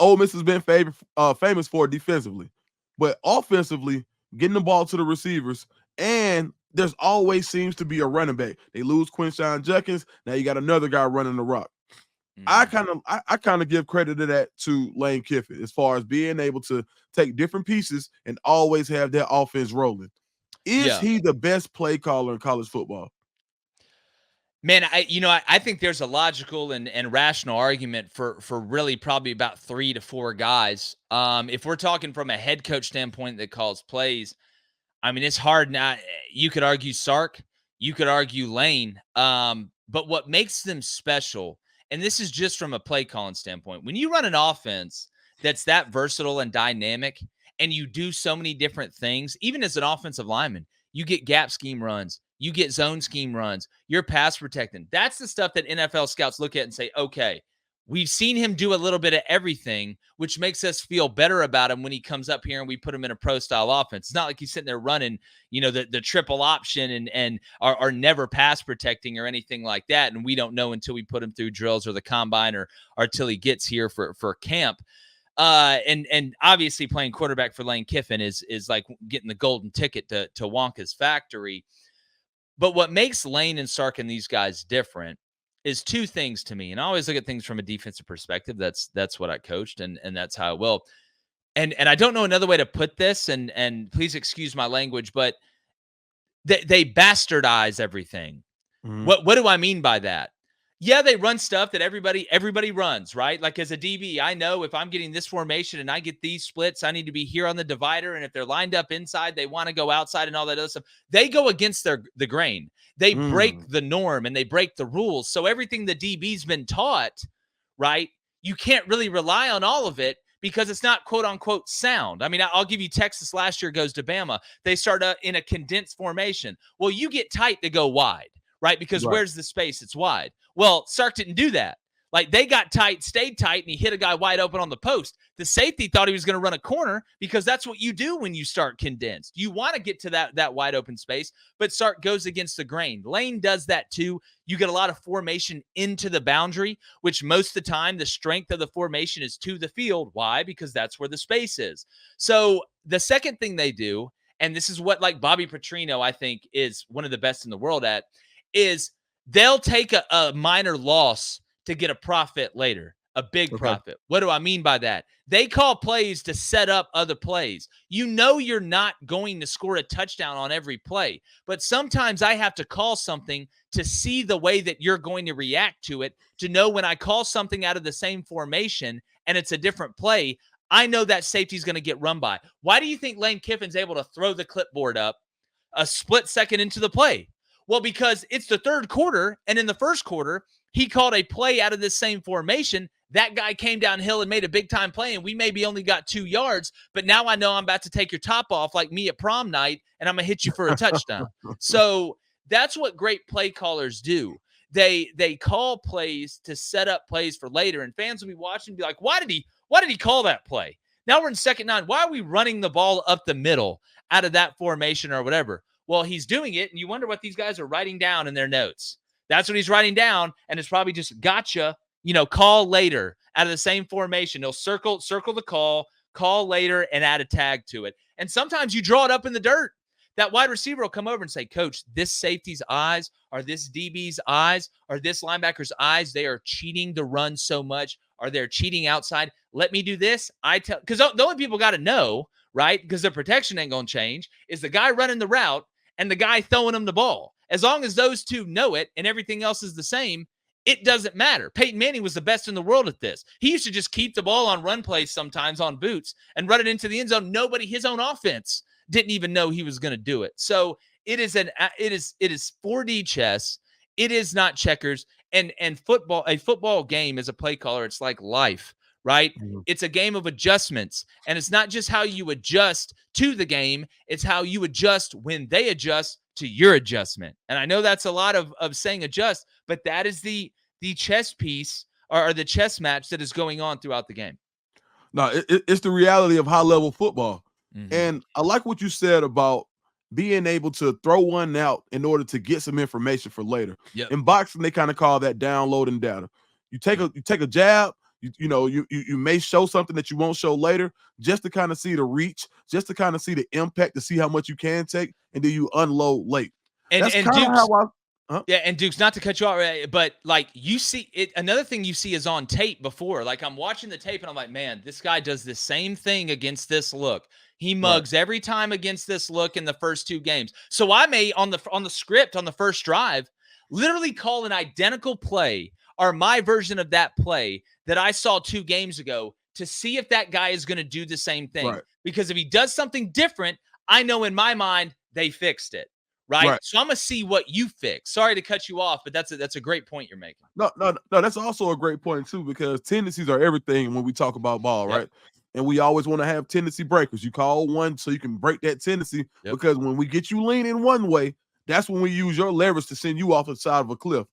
Ole Miss has been famous for defensively, but offensively, getting the ball to the receivers, and there's always seems to be a running back. They lose Quinshon Judkins. Now you got another guy running the rock. Mhm. I kind of give credit to that to Lane Kiffin as far as being able to take different pieces and always have that offense rolling. Is Yeah. he the best play caller in college football? Man, I think there's a logical and rational argument for really probably about 3 to 4 guys. If we're talking from a head coach standpoint that calls plays, I mean, it's hard not. You could argue Sark, you could argue Lane. But what makes them special, and this is just from a play calling standpoint, when you run an offense that's that versatile and dynamic, and you do so many different things, even as an offensive lineman, you get gap scheme runs, you get zone scheme runs, you're pass protecting. That's the stuff that NFL scouts look at and say, okay, we've seen him do a little bit of everything, which makes us feel better about him when he comes up here and we put him in a pro style offense. It's not like he's sitting there running, the triple option and are never pass protecting or anything like that. And we don't know until we put him through drills or the combine or till he gets here for camp. And obviously playing quarterback for Lane Kiffin is like getting the golden ticket to Wonka's factory. But what makes Lane and Sark and these guys different is two things to me. And I always look at things from a defensive perspective. That's what I coached, and that's how I will. And I don't know another way to put this, and please excuse my language, but they bastardize everything. Mhm. What do I mean by that? Yeah, they run stuff that everybody runs, right? Like as a DB, I know if I'm getting this formation and I get these splits, I need to be here on the divider. And if they're lined up inside, they want to go outside and all that other stuff. They go against the grain. They break Mm. the norm and they break the rules. So everything the DB's been taught, right? You can't really rely on all of it because it's not quote unquote sound. I mean, I'll give you Texas last year goes to Bama. They start in a condensed formation. Well, you get tight to go wide, right? Because Right. where's the space? It's wide. Well, Sark didn't do that. Like they got tight, stayed tight, and he hit a guy wide open on the post. The safety thought he was going to run a corner because that's what you do when you start condensed. You want to get to that wide open space, but Sark goes against the grain. Lane does that too. You get a lot of formation into the boundary, which most of the time the strength of the formation is to the field. Why? Because that's where the space is. So the second thing they do, and this is what like Bobby Petrino, I think, is one of the best in the world at, is they'll take a minor loss to get a profit later, a big Okay. profit. What do I mean by that? They call plays to set up other plays. You know you're not going to score a touchdown on every play, but sometimes I have to call something to see the way that you're going to react to it, to know when I call something out of the same formation and it's a different play, I know that safety's going to get run by. Why do you think Lane Kiffin's able to throw the clipboard up a split second into the play? Well, because it's the third quarter, and in the first quarter, he called a play out of this same formation. That guy came downhill and made a big time play, and we maybe only got 2 yards. But now I know I'm about to take your top off like me at prom night, and I'm going to hit you for a touchdown. So that's what great play callers do. They call plays to set up plays for later, and fans will be watching and be like, why did he call that play? Now we're in second 9. Why are we running the ball up the middle out of that formation or whatever? Well, he's doing it, and you wonder what these guys are writing down in their notes. That's what he's writing down, and it's probably just gotcha, call later out of the same formation. He'll circle the call later, and add a tag to it. And sometimes you draw it up in the dirt. That wide receiver will come over and say, Coach, this safety's eyes are this DB's eyes are this linebacker's eyes. They are cheating the run so much. Are they cheating outside? Let me do this. Because the only people got to know, right? Because the protection ain't going to change, is the guy running the route and the guy throwing him the ball. As long as those two know it and everything else is the same, it doesn't matter. Peyton Manning was the best in the world at this. He used to just keep the ball on run plays sometimes on boots and run it into the end zone. His own offense didn't even know he was going to do it. So it is 4D chess. It is not checkers. And football, a football game as a play caller, it's like life, right? Mhm. It's a game of adjustments. And it's not just how you adjust to the game, it's how you adjust when they adjust to your adjustment. And I know that's a lot of saying adjust, but that is the chess piece or the chess match that is going on throughout the game. No, it's the reality of high level football. Mm-hmm. And I like what you said about being able to throw one out in order to get some information for later. Yep. In boxing, they kind of call that downloading data. You take Yep. a jab, You may show something that you won't show later, just to kind of see the reach, just to kind of see the impact, to see how much you can take, and then you unload late. That's And kind of Duke's how I. Yeah, and Dukes, not to cut you off, but like you see it. Another thing you see is on tape before. Like I'm watching the tape and I'm like, man, this guy does the same thing against this look. He mugs every time against this look in the first 2 games. So I may on the script on the first drive, literally call an identical play or my version of that play that I saw 2 games ago to see if that guy is going to do the same thing. Right. Because if he does something different, I know in my mind they fixed it. Right. So I'm gonna see what you fix. Sorry to cut you off, but that's a great point you're making. No, that's also a great point too, because tendencies are everything when we talk about ball, right? And we always want to have tendency breakers. You call one so you can break that tendency, because when we get you leaning one way, that's when we use your leverage to send you off the side of a cliff.